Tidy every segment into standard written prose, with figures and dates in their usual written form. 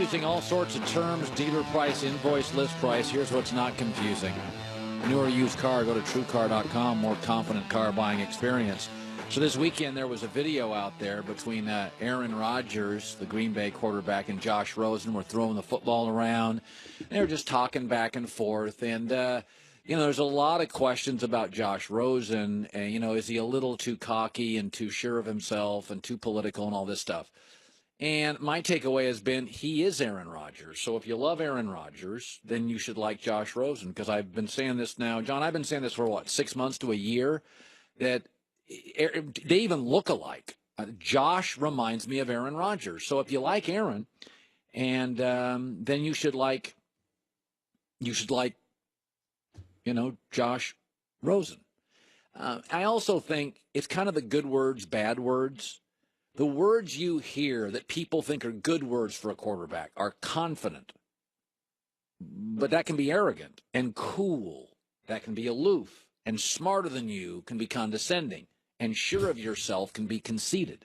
confusing, all sorts of terms, dealer price, invoice, list price. Here's what's not confusing. New or used car, go to TrueCar.com, more confident car buying experience. So this weekend there was a video out there between Aaron Rodgers, the Green Bay quarterback, and Josh Rosen. Were throwing the football around. They were just talking back and forth. And, there's a lot of questions about Josh Rosen. And, is he a little too cocky and too sure of himself and too political and all this stuff? And my takeaway has been he is Aaron Rodgers. So if you love Aaron Rodgers, then you should like Josh Rosen. Because I've been saying this now, John, I've been saying this for, 6 months to a year, that they even look alike. Josh reminds me of Aaron Rodgers. So if you like Aaron, and then you should like, Josh Rosen. I also think it's kind of the good words, bad words. The words you hear that people think are good words for a quarterback are confident, but that can be arrogant, and cool. That can be aloof, and smarter than you can be condescending, and sure of yourself can be conceited.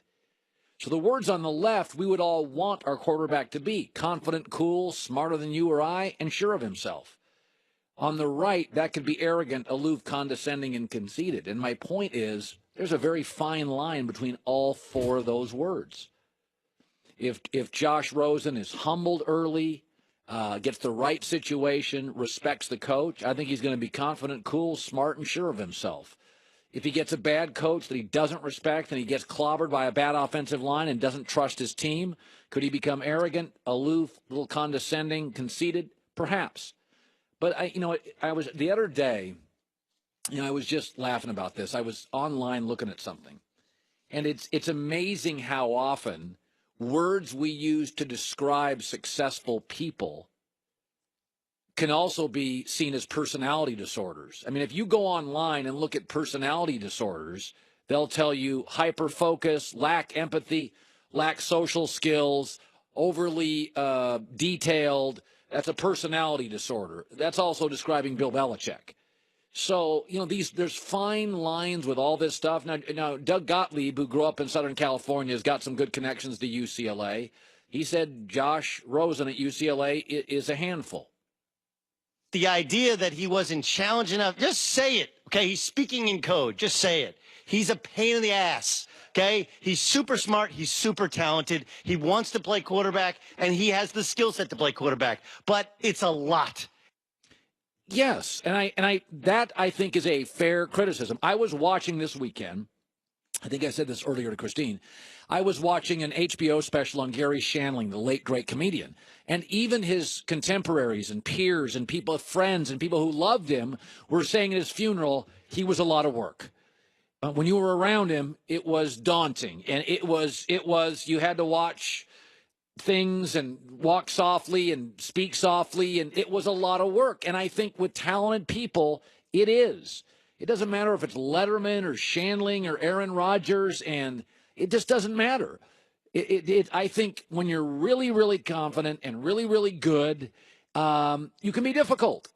So the words on the left, we would all want our quarterback to be confident, cool, smarter than you or I, and sure of himself. On the right, that could be arrogant, aloof, condescending, and conceited. And my point is, there's a very fine line between all four of those words. If Josh Rosen is humbled early, gets the right situation, respects the coach, I think he's going to be confident, cool, smart, and sure of himself. If he gets a bad coach that he doesn't respect and he gets clobbered by a bad offensive line and doesn't trust his team, could he become arrogant, aloof, a little condescending, conceited? Perhaps. But I was the other day, I was just laughing about this. I was online looking at something, and it's amazing how often words we use to describe successful people can also be seen as personality disorders. I mean, if you go online and look at personality disorders, they'll tell you hyperfocus, lack empathy, lack social skills, overly detailed. That's a personality disorder. That's also describing Bill Belichick. So, there's fine lines with all this stuff. Now, Doug Gottlieb, who grew up in Southern California, has got some good connections to UCLA. He said Josh Rosen at UCLA is a handful. The idea that he wasn't challenged enough, just say it, okay? He's speaking in code. Just say it. He's a pain in the ass, okay? He's super smart. He's super talented. He wants to play quarterback, and he has the skill set to play quarterback. But it's a lot. Yes, and I think is a fair criticism. I was watching this weekend. I think I said this earlier to Christine. I was watching an HBO special on Gary Shandling, the late great comedian, and even his contemporaries and peers and people, friends and people who loved him were saying at his funeral he was a lot of work. When you were around him, it was daunting, and it was you had to watch things and walk softly and speak softly, and it was a lot of work. And I think with talented people, it is. It doesn't matter if it's Letterman or Shandling or Aaron Rodgers, and it just doesn't matter. I think when you're really, really confident and really, really good, you can be difficult.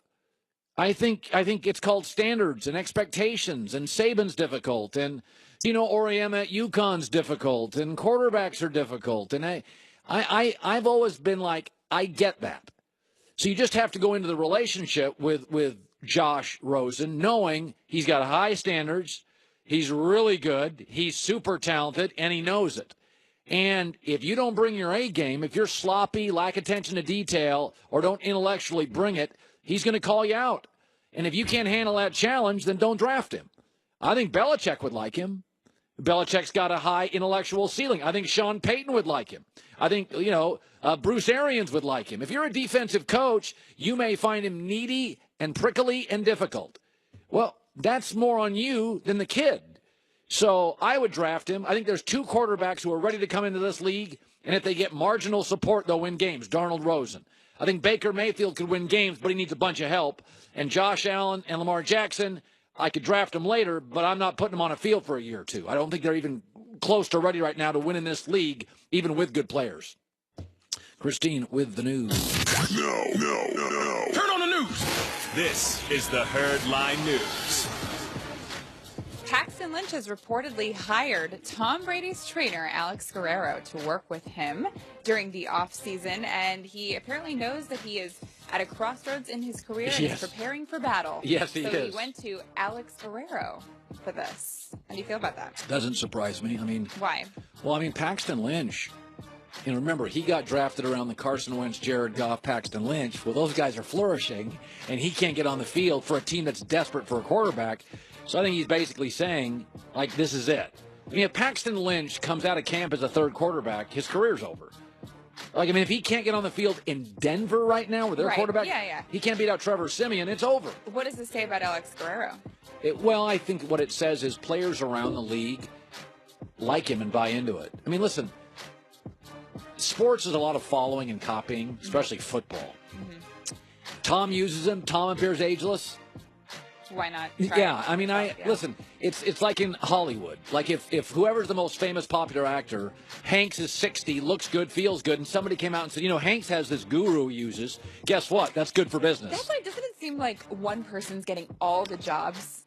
I think it's called standards and expectations, and Saban's difficult, and Oriema at UConn's difficult, and quarterbacks are difficult, and I've always been like, I get that. So you just have to go into the relationship with Josh Rosen, knowing he's got high standards, he's really good, he's super talented, and he knows it. And if you don't bring your A game, if you're sloppy, lack attention to detail, or don't intellectually bring it, he's going to call you out. And if you can't handle that challenge, then don't draft him. I think Belichick would like him. Belichick's got a high intellectual ceiling. I think Sean Payton would like him. I think, Bruce Arians would like him. If you're a defensive coach, you may find him needy and prickly and difficult. Well, that's more on you than the kid. So I would draft him. I think there's two quarterbacks who are ready to come into this league, and if they get marginal support, they'll win games. Darnold, Rosen. I think Baker Mayfield could win games, but he needs a bunch of help. And Josh Allen and Lamar Jackson, I could draft them later, but I'm not putting them on a field for a year or two. I don't think they're even close to ready right now to win in this league, even with good players. Christine with the news. No. Turn on the news. This is the Herd Line News. Tax and Lynch has reportedly hired Tom Brady's trainer, Alex Guerrero, to work with him during the offseason, and he apparently knows that he is at a crossroads in his career and is preparing for battle. Yes, he is. So he went to Alex Guerrero for this. How do you feel about that? Doesn't surprise me. I mean, why? Well, I mean, Paxton Lynch, you know, remember, he got drafted around the Carson Wentz, Jared Goff, Paxton Lynch. Well, those guys are flourishing, and he can't get on the field for a team that's desperate for a quarterback. So I think he's basically saying, like, this is it. I mean, if Paxton Lynch comes out of camp as a third quarterback, his career's over. Like, I mean, if he can't get on the field in Denver right now with their quarterback, he can't beat out Trevor Siemian, it's over. What does this say about Alex Guerrero? Well, I think what it says is players around the league like him and buy into it. I mean, listen, sports is a lot of following and copying, especially football. Mm-hmm. Tom uses him. Tom appears ageless. Why not? I mean, listen. It's like in Hollywood. Like if whoever's the most famous popular actor, Hanks is 60, looks good, feels good, and somebody came out and said, you know, Hanks has this guru he uses. Guess what? That's good for business. That's why doesn't it seem like one person's getting all the jobs?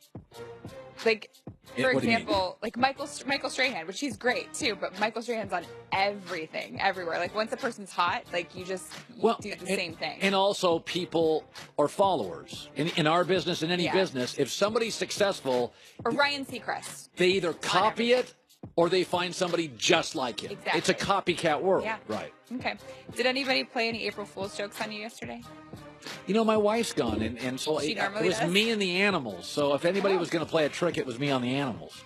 Like, for example, like Michael Strahan, which he's great too, but Michael Strahan's on everything, everywhere. Like once a person's hot, like you just do the same thing. And also people are followers. In our business, in any business, if somebody's successful... Or Ryan Seacrest. They either copy it or they find somebody just like it. Exactly. It's a copycat world. Yeah. Right. Okay. Did anybody play any April Fool's jokes on you yesterday? You know, my wife's gone, and so it was me and the animals. So if anybody was going to play a trick, it was me on the animals.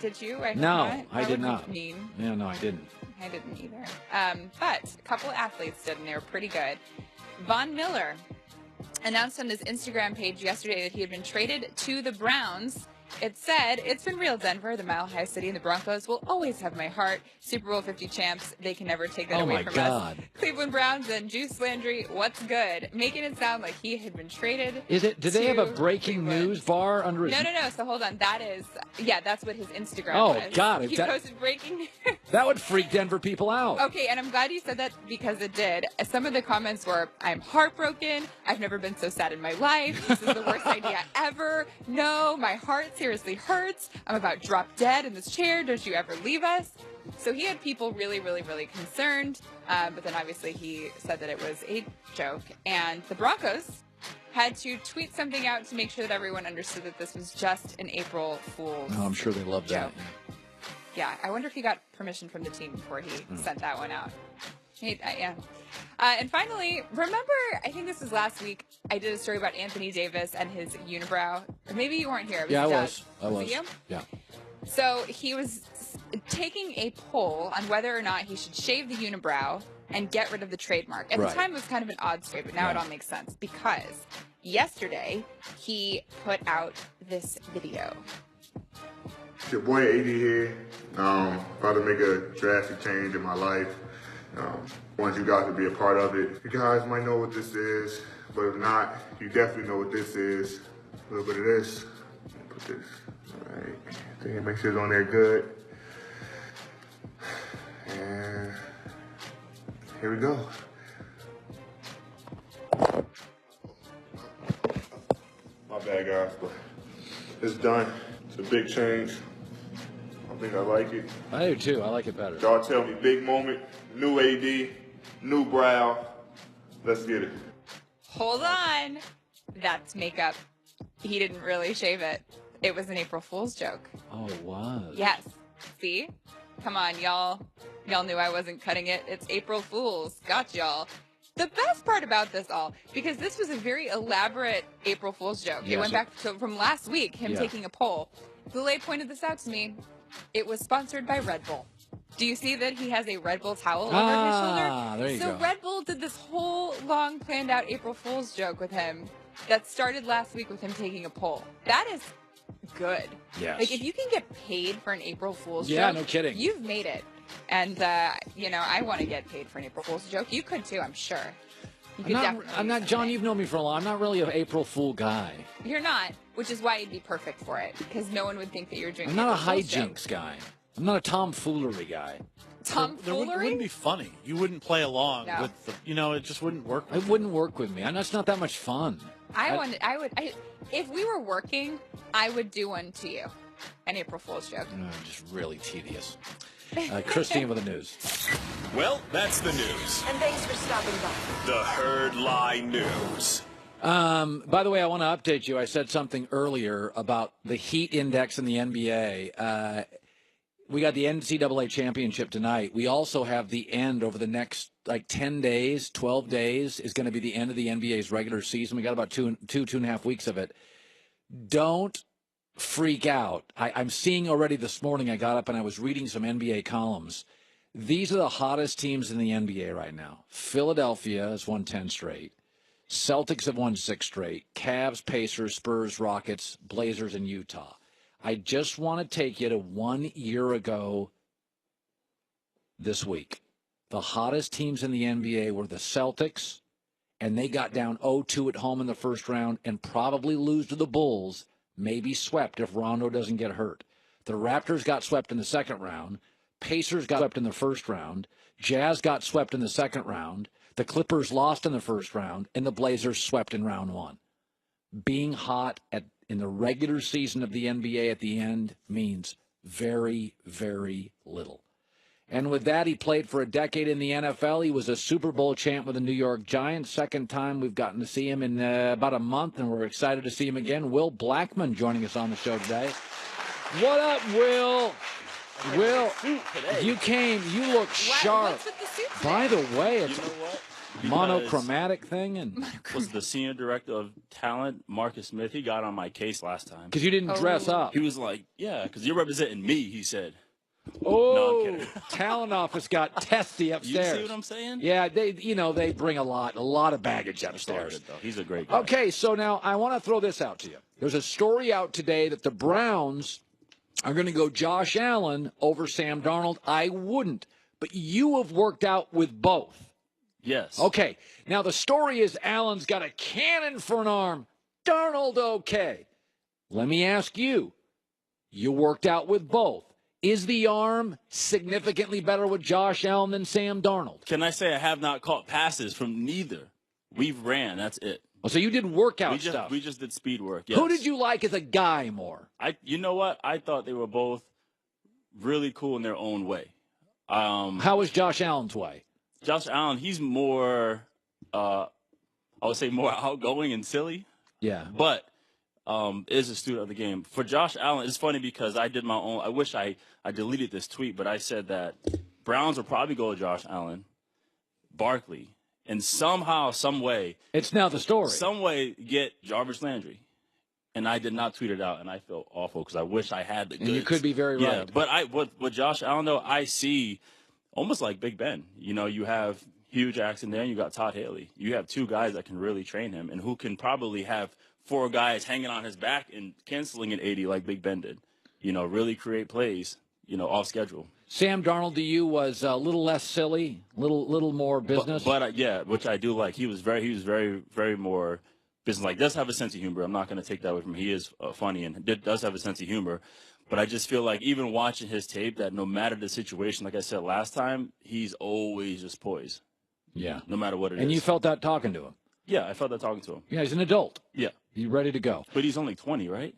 Did you? No, I did not. Mean. Yeah, no, I didn't. I didn't either. But a couple of athletes did, and they were pretty good. Von Miller announced on his Instagram page yesterday that he had been traded to the Browns. It said, "It's been real, Denver. The Mile High City and the Broncos will always have my heart. Super Bowl 50 champs. They can never take that away from us. Cleveland Browns and Juice Landry, what's good?" Making it sound like he had been traded. Did they have a breaking news bar under his... No. So hold on. That's what his Instagram was. Oh, God. He posted breaking news. That would freak Denver people out. Okay, and I'm glad you said that because it did. Some of the comments were, "I'm heartbroken. I've never been so sad in my life. This is the worst idea ever. No, my heart seriously hurts. I'm about drop dead in this chair. Don't you ever leave us." So he had people really, really, really concerned. But then obviously he said that it was a joke. And the Broncos had to tweet something out to make sure that everyone understood that this was just an April Fool's I'm sure they loved joke. that. Yeah, I wonder if he got permission from the team before he sent that one out. And finally, remember, I think this was last week, I did a story about Anthony Davis and his unibrow. Or maybe you weren't here. I was. Was it you? Yeah. So he was taking a poll on whether or not he should shave the unibrow and get rid of the trademark. At the time, it was kind of an odd story, but now it all makes sense because yesterday he put out this video. It's your boy AD here. About to make a drastic change in my life. Want you guys to be a part of it. You guys might know what this is, but if not, you definitely know what this is. A little bit of this. Put this. All right. I think make sure it's on there good. And here we go. My bad, guys, but it's done. It's a big change. I think I like it. I do too. I like it better. Y'all tell me, big moment, new AD, new brow. Let's get it. Hold on. That's makeup. He didn't really shave it. It was an April Fool's joke. Oh, it was. Yes. See? Come on, y'all. Y'all knew I wasn't cutting it. It's April Fool's. Got y'all. The best part about this all, because this was a very elaborate April Fool's joke. It went back to, from last week, him taking a poll. Boulay pointed this out to me. It was sponsored by Red Bull. Do you see that he has a Red Bull towel over his shoulder? There you go. So Red Bull did this whole long planned out April Fool's joke with him that started last week with him taking a poll. That is good. Yes. Like if you can get paid for an April Fool's joke. Yeah, no kidding. You've made it. And, I want to get paid for an April Fool's joke. You could too, I'm sure. I'm not, John, you've known me for a long. I'm not really an April Fool guy. You're not, which is why you'd be perfect for it, because no one would think that you're doing. I'm not a hijinks guy. I'm not a tomfoolery guy. Tomfoolery? It wouldn't be funny. You wouldn't play along with the, it just wouldn't work. It wouldn't work with me. That's not that much fun. If we were working, I would do one to you. An April Fool's joke. Just really tedious. Christine with the news. Well, that's the news. And thanks for stopping by. The Herd Lie News. By the way, I want to update you. I said something earlier about the heat index in the NBA. We got the NCAA championship tonight. We also have the end over the next 10 days, 12 days is going to be the end of the NBA's regular season. We got about two and a half weeks of it. Don't freak out. I'm seeing already this morning, I got up and I was reading some NBA columns. These are the hottest teams in the NBA right now. Philadelphia has won 10 straight. Celtics have won 6 straight. Cavs, Pacers, Spurs, Rockets, Blazers, and Utah. I just want to take you to 1 year ago this week. The hottest teams in the NBA were the Celtics, and they got down 0-2 at home in the first round and probably lose to the Bulls, maybe swept if Rondo doesn't get hurt. The Raptors got swept in the second round. Pacers got swept in the first round. Jazz got swept in the second round. The Clippers lost in the first round, and the Blazers swept in round 1. Being hot in the regular season of the NBA at the end means very, very little. And with that, he played for a decade in the NFL. He was a Super Bowl champ with the New York Giants. Second time we've gotten to see him in about a month, and we're excited to see him again. Will Blackman joining us on the show today. What up, Will? Will, you came. You look sharp. What's with the suit today? By the way, it's You know what? monochromatic thing, and Was the senior director of talent, Marcus Smith. He got on my case last time. because you didn't dress up. He was like, yeah, because you're representing me, he said. Oh, No, I'm kidding. talent office got testy You upstairs. see what I'm saying? Yeah, they bring a lot of baggage It's all upstairs. good, though. He's a great guy. Okay, so now I want to throw this out to you. There's a story out today that the Browns are going to go Josh Allen over Sam Darnold. I wouldn't, but you have worked out with both. Yes. Okay, now the story is Allen's got a cannon for an arm. Darnold, okay. Let me ask you, you worked out with both. Is the arm significantly better with Josh Allen than Sam Darnold? Can I say I have not caught passes from neither? We've ran. That's it. Oh, so you did workout stuff. We just did speed work. Yes. Who did you like as a guy more? You know what? I thought they were both really cool in their own way. How was Josh Allen's way? Josh Allen, he's more, I would say more outgoing and silly, Yeah. but is a student of the game. For Josh Allen, it's funny because I did my own. I wish I deleted this tweet, but I said that Browns will probably go with Josh Allen, Barkley, and somehow, some way, It's now the story. some way get Jarvis Landry. And I did not tweet it out, and I felt awful because I wish I had the goods. And you could be very yeah, right. But with Josh Allen, though, I see almost like Big Ben. You know, you have Hugh Jackson there, and you got Todd Haley. You have 2 guys that can really train him and who can probably have 4 guys hanging on his back and canceling an 80 like Big Ben did. You know, really create plays, off schedule. Sam Darnold to you was a little less silly, little more business. But yeah, which I do like. He was very, very more business like. Does have a sense of humor. I'm not going to take that away from him. He is funny and does have a sense of humor. But I just feel like even watching his tape, that no matter the situation, like I said last time, he's always just poised. Yeah. No matter what it is. And you felt that talking to him. Yeah, I felt that talking to him. Yeah, he's an adult. Yeah. He's ready to go. But he's only 20, right?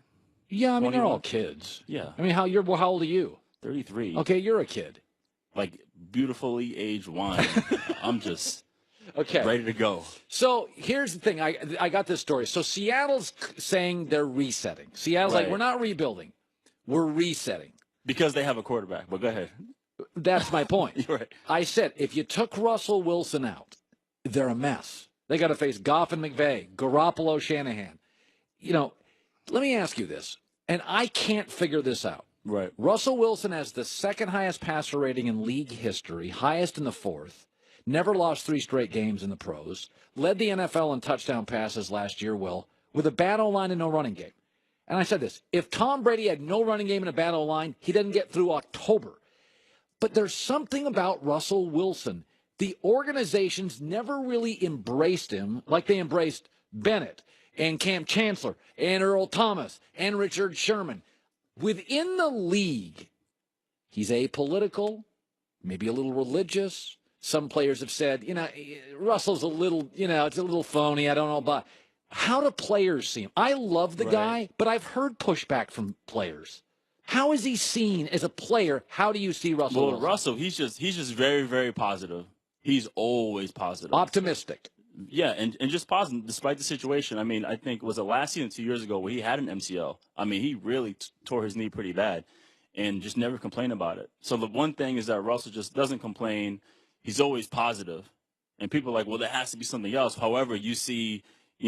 Yeah, I mean, they're 21? all kids. Yeah. I mean, how old are you? 33. Okay, you're a kid. Like, beautifully aged wine. I'm just Okay. ready to go. So here's the thing. I got this story. So Seattle's saying they're resetting. Seattle's like, Right. we're not rebuilding. We're resetting. Because they have a quarterback. But go ahead. That's my point. You're right. I said, if you took Russell Wilson out, they're a mess. They got to face Goff and McVay, Garoppolo, Shanahan. Let me ask you this, and I can't figure this out. Right. Russell Wilson has the second highest passer rating in league history, highest in the 4th, never lost 3 straight games in the pros, led the NFL in touchdown passes last year, Will, with a bad O-line and no running game. And I said this, if Tom Brady had no running game and a bad O-line, he doesn't get through October. But there's something about Russell Wilson. The organizations never really embraced him like they embraced Bennett and Cam Chancellor and Earl Thomas and Richard Sherman. Within the league, he's apolitical, maybe a little religious. Some players have said, Russell's a little, it's a little phony. I don't know about how do players see him. I love the guy, but I've heard pushback from players. How is he seen as a player? How do you see Russell Wilson? Russell, he's just very, very positive. He's always positive. Optimistic. Yeah, and just positive despite the situation. I mean, I think, was it last season, 2 years ago, where he had an MCL? I mean, he really tore his knee pretty bad and just never complained about it. So the one thing is that Russell just doesn't complain. He's always positive. And people are like, well, there has to be something else. However, you see,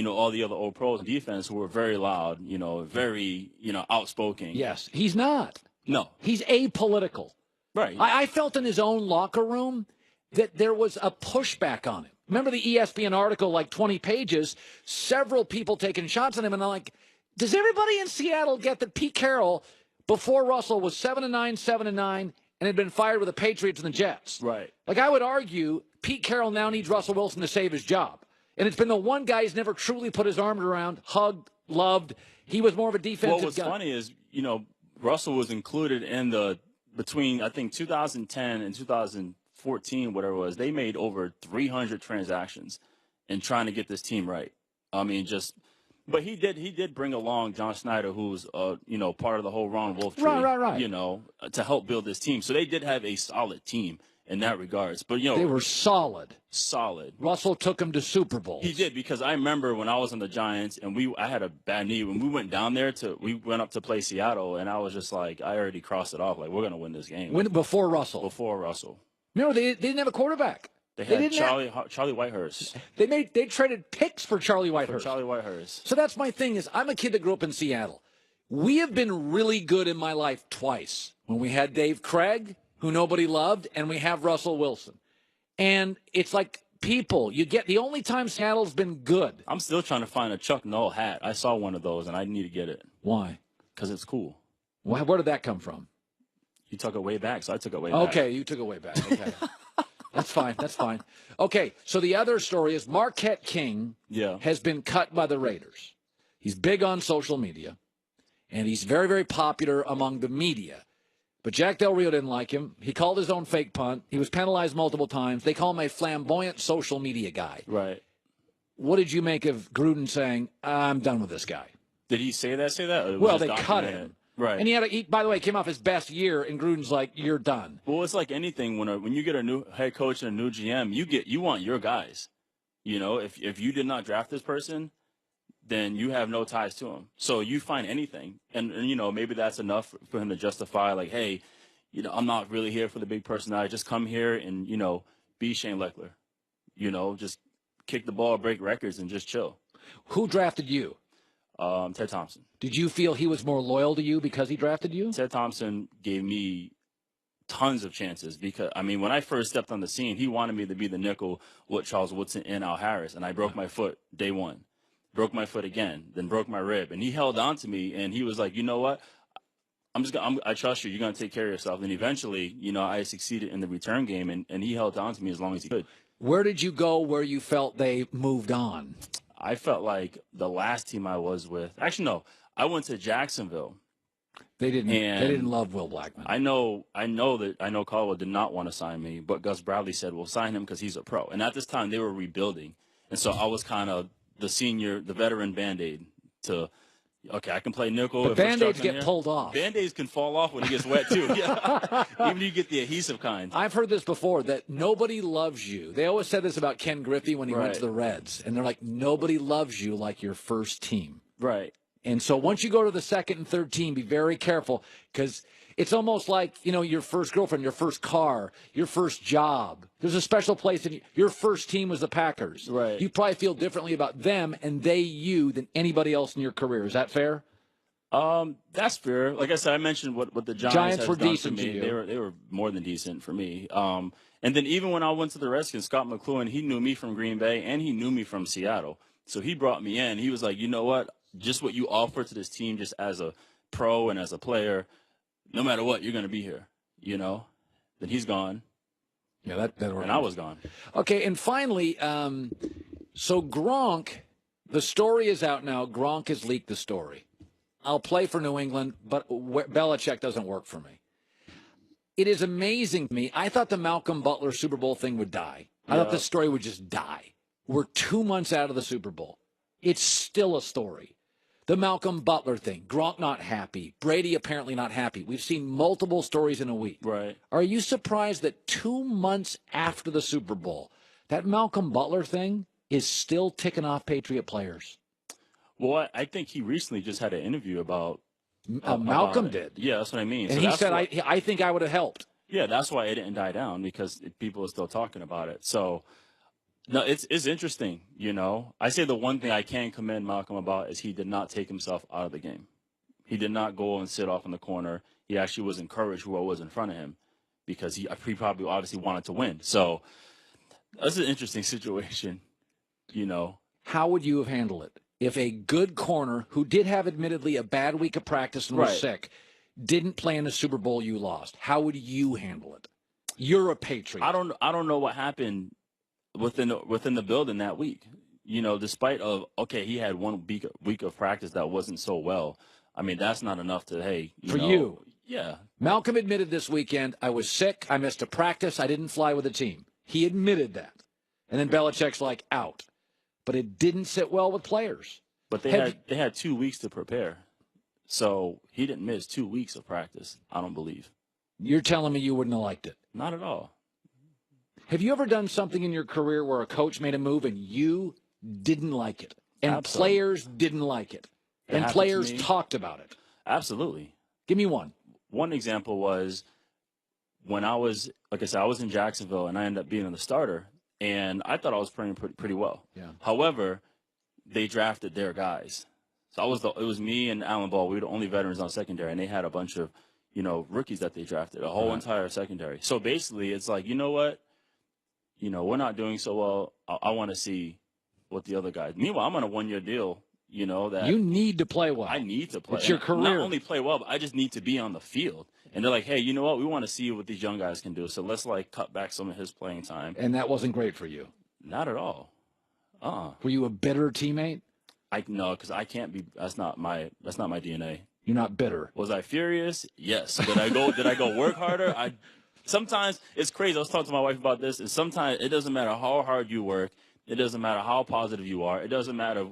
all the other old pros in defense who are very loud, very, outspoken. Yes, he's not. No. He's apolitical. Right. I felt in his own locker room that there was a pushback on him. Remember the ESPN article, like 20 pages, several people taking shots on him, and I'm like, does everybody in Seattle get that Pete Carroll, before Russell, was 7-9, 7-9, and had been fired with the Patriots and the Jets? Right. Like, I would argue Pete Carroll now needs Russell Wilson to save his job. And it's been the one guy who's never truly put his arm around, hugged, loved. He was more of a defensive guy. What's funny is, Russell was included in between, I think, 2010 and 2014, whatever it was, they made over 300 transactions in trying to get this team right. I mean, but he did bring along John Snyder, who's, part of the whole Ron Wolf tree, right. To help build this team. So they did have a solid team in that regards. But, they were solid. Solid. Russell took them to Super Bowls. He did, because I remember when I was on the Giants and I had a bad knee. When we went down there we went up to play Seattle, and I was just like, I already crossed it off. Like, we're going to win this game. Before Russell. Before Russell. No, they didn't have a quarterback. They had Charlie Whitehurst. They traded picks for Charlie Whitehurst. So that's my thing is, I'm a kid that grew up in Seattle. We have been really good in my life twice. When we had Dave Craig, who nobody loved, and we have Russell Wilson. And it's like people, the only time Seattle's been good. I'm still trying to find a Chuck Noll hat. I saw one of those, and I need to get it. Why? Because it's cool. Where did that come from? You took it way back, so I took it way back. Okay, you took it way back. Okay. That's fine. Okay, so the other story is Marquette King has been cut by the Raiders. He's big on social media, and he's very, very popular among the media. But Jack Del Rio didn't like him. He called his own fake punt. He was penalized multiple times. They call him a flamboyant social media guy. Right. What did you make of Gruden saying, I'm done with this guy? Did he say that? Well, they cut him. Right. And he by the way, came off his best year, and Gruden's like, you're done. Well, it's like anything. When you get a new head coach and a new GM, you want your guys. If you did not draft this person, then you have no ties to him. So you find anything. And maybe that's enough for him to justify, like, hey, I'm not really here for the big personality. Just come here and, be Shane Leckler. Just kick the ball, break records, and just chill. Who drafted you? Ted Thompson. Did you feel he was more loyal to you because he drafted you? Ted Thompson gave me tons of chances because, when I first stepped on the scene, he wanted me to be the nickel with Charles Woodson and Al Harris, and I broke my foot day one. Broke my foot again, then broke my rib. And he held on to me, and he was like, you know what? I trust you. You're going to take care of yourself. And eventually, I succeeded in the return game, and he held on to me as long as he could. Where did you go where you felt they moved on? I felt like the last team I was with. Actually, no. I went to Jacksonville. They didn't love Will Blackman. I know Caldwell did not want to sign me, but Gus Bradley said, we'll sign him because he's a pro. And at this time, they were rebuilding. And so I was kind of the veteran Band-Aid to, okay, I can play nickel. But Band-Aids get pulled off. Band-Aids can fall off when it gets wet, too. Yeah. Even if you get the adhesive kind. I've heard this before, that nobody loves you. They always said this about Ken Griffey when he went to the Reds. And they're like, nobody loves you like your first team. Right. And so once you go to the second and third team, be very careful, because it's almost like, your first girlfriend, your first car, your first job. There's a special place in your first team was the Packers. Right. You probably feel differently about them and they you than anybody else in your career. Is that fair? That's fair. Like I said, I mentioned what the Giants were done decent to me. to you. They were more than decent for me. And then even when I went to the Redskins, Scott McLuhan, he knew me from Green Bay and he knew me from Seattle. So he brought me in. He was like, you know what? Just what you offer to this team, just as a pro and as a player, no matter what, you're going to be here. Then he's gone. Yeah, that worked. And I was gone. Okay, and finally, so Gronk, the story is out now. Gronk has leaked the story. I'll play for New England, but Belichick doesn't work for me. It is amazing to me. I thought the Malcolm Butler Super Bowl thing would die. I thought the story would just die. We're 2 months out of the Super Bowl. It's still a story. The Malcolm Butler thing. Gronk not happy. Brady apparently not happy. We've seen multiple stories in a week. Right. Are you surprised that 2 months after the Super Bowl, that Malcolm Butler thing is still ticking off Patriot players? Well, I think he recently just had an interview about Malcolm did. Yeah, that's what I mean. And so he said, I think I would have helped. Yeah, that's why it didn't die down, because people are still talking about it. So, no, it's interesting, you know. I say the one thing I can commend Malcolm about is he did not take himself out of the game. He did not go and sit off in the corner. He actually was encouraged who was in front of him, because he probably obviously wanted to win. So that's an interesting situation, you know. How would you have handled it if a good corner who did have admittedly a bad week of practice and was sick didn't play in the Super Bowl you lost? How would you handle it? You're a Patriot. I don't know what happened within the building that week. You know, despite he had 1 week of practice that wasn't so well. I mean, that's not enough to you. Yeah. Malcolm admitted this weekend, I was sick, I missed a practice, I didn't fly with the team. He admitted that. And then Belichick's like, out. But it didn't sit well with players. But they had 2 weeks to prepare. So he didn't miss 2 weeks of practice, I don't believe. You're telling me you wouldn't have liked it? Not at all. Have you ever done something in your career where a coach made a move and you didn't like it? And Absolutely. Players didn't like it? And players talked about it? Absolutely. Give me one. One example was when I was, like I said, I was in Jacksonville and I ended up being the starter. And I thought I was playing pretty well. Yeah. However, they drafted their guys. So it was me and Alan Ball. We were the only veterans on secondary, and they had a bunch of, rookies that they drafted, a whole entire secondary. So basically, it's like, you know what? We're not doing so well. I want to see what the other guys. Meanwhile, I'm on a 1-year deal. That you need to play well. I need to play. It's your career. Not only play well, but I just need to be on the field. And they're like, hey, you know what? We want to see what these young guys can do. So let's cut back some of his playing time. And that wasn't great for you. Not at all. Were you a bitter teammate? No, because I can't be. That's not my DNA. You're not bitter. Was I furious? Yes. Did I go work harder? Sometimes it's crazy. I was talking to my wife about this, and sometimes it doesn't matter how hard you work. It doesn't matter how positive you are. It doesn't matter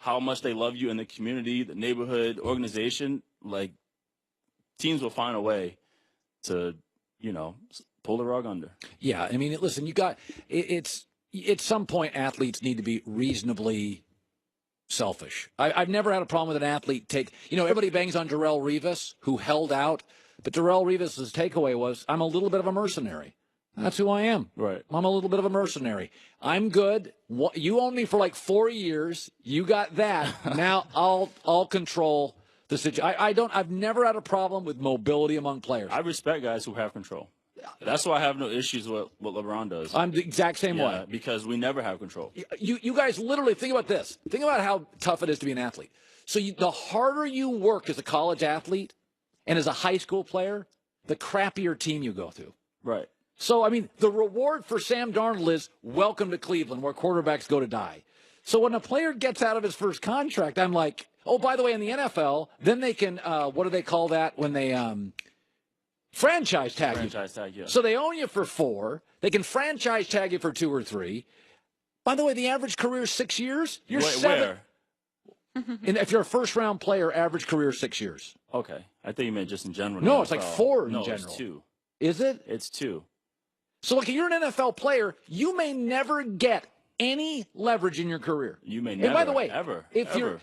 how much they love you in the community, the neighborhood, organization. Like, teams will find a way to, pull the rug under. Yeah, I mean, listen, it's at some point athletes need to be reasonably selfish. I've never had a problem with an athlete everybody bangs on Darrelle Revis, who held out, but Darrelle Revis' takeaway was, I'm a little bit of a mercenary. That's who I am. Right. I'm a little bit of a mercenary. I'm good. You owned me for like 4 years. You got that. Now I'll control the situation. I've never had a problem with mobility among players. I respect guys who have control. That's why I have no issues with what LeBron does. I'm the exact same way. Because we never have control. You guys literally think about this. Think about how tough it is to be an athlete. So the harder you work as a college athlete and as a high school player, the crappier team you go through. Right. So, I mean, the reward for Sam Darnoal is welcome to Cleveland, where quarterbacks go to die. So when a player gets out of his first contract, I'm like, oh, by the way, in the NFL, then they can, what do they call that when they franchise tag you? Franchise tag, yeah. So they own you for 4. They can franchise tag you for 2 or 3. By the way, the average career is 6 years. You're 7. Where? And if you're a first-round player, average career is 6 years. Okay. I think you meant just in general. No, it's like 4 in general. It's 2. Is it? It's 2. So, look, if you're an NFL player, you may never get any leverage in your career. You may never. And by the way, ever.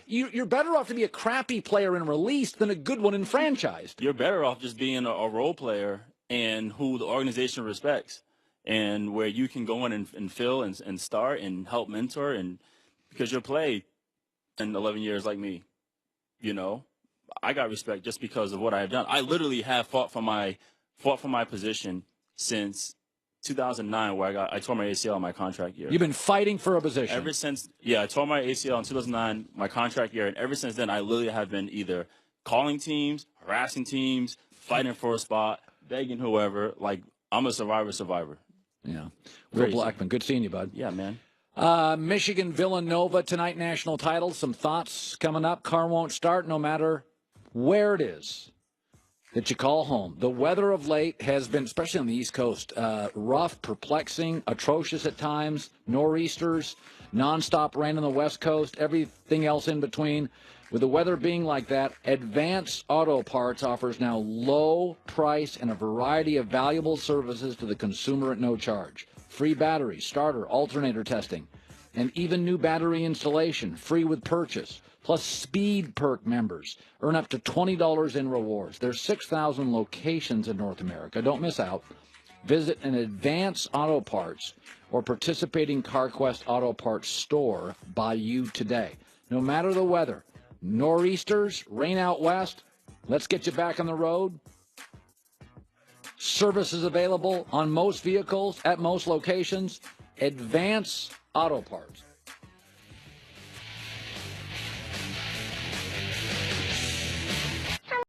You're better off to be a crappy player and released than a good one and franchised. You're better off just being a role player and who the organization respects, and where you can go in and fill and start and help mentor, and because you'll play in 11 years like me, I got respect just because of what I have done. I literally have fought for my position since 2009, where I tore my ACL in my contract year. You've been fighting for a position. Ever since, I tore my ACL in 2009, my contract year, and ever since then, I literally have been either calling teams, harassing teams, fighting for a spot, begging whoever. Like, I'm a survivor. Yeah. Will Blackman, good seeing you, bud. Yeah, man. Michigan Villanova tonight, national title. Some thoughts coming up. Car won't start no matter where it is that you call home. The weather of late has been, especially on the East Coast, rough, perplexing, atrocious at times, nor'easters. nonstop rain on the West Coast, everything else in between. With the weather being like that, Advance Auto Parts offers now low price and a variety of valuable services to the consumer at no charge. Free battery, starter, alternator testing, and even new battery installation, free with purchase. Plus Speed Perk members earn up to $20 in rewards. There's 6,000 locations in North America. Don't miss out. Visit an Advance Auto Parts or participating CarQuest Auto Parts store by you today. No matter the weather, nor'easters, rain out west, let's get you back on the road. Services available on most vehicles at most locations. Advance Auto Parts.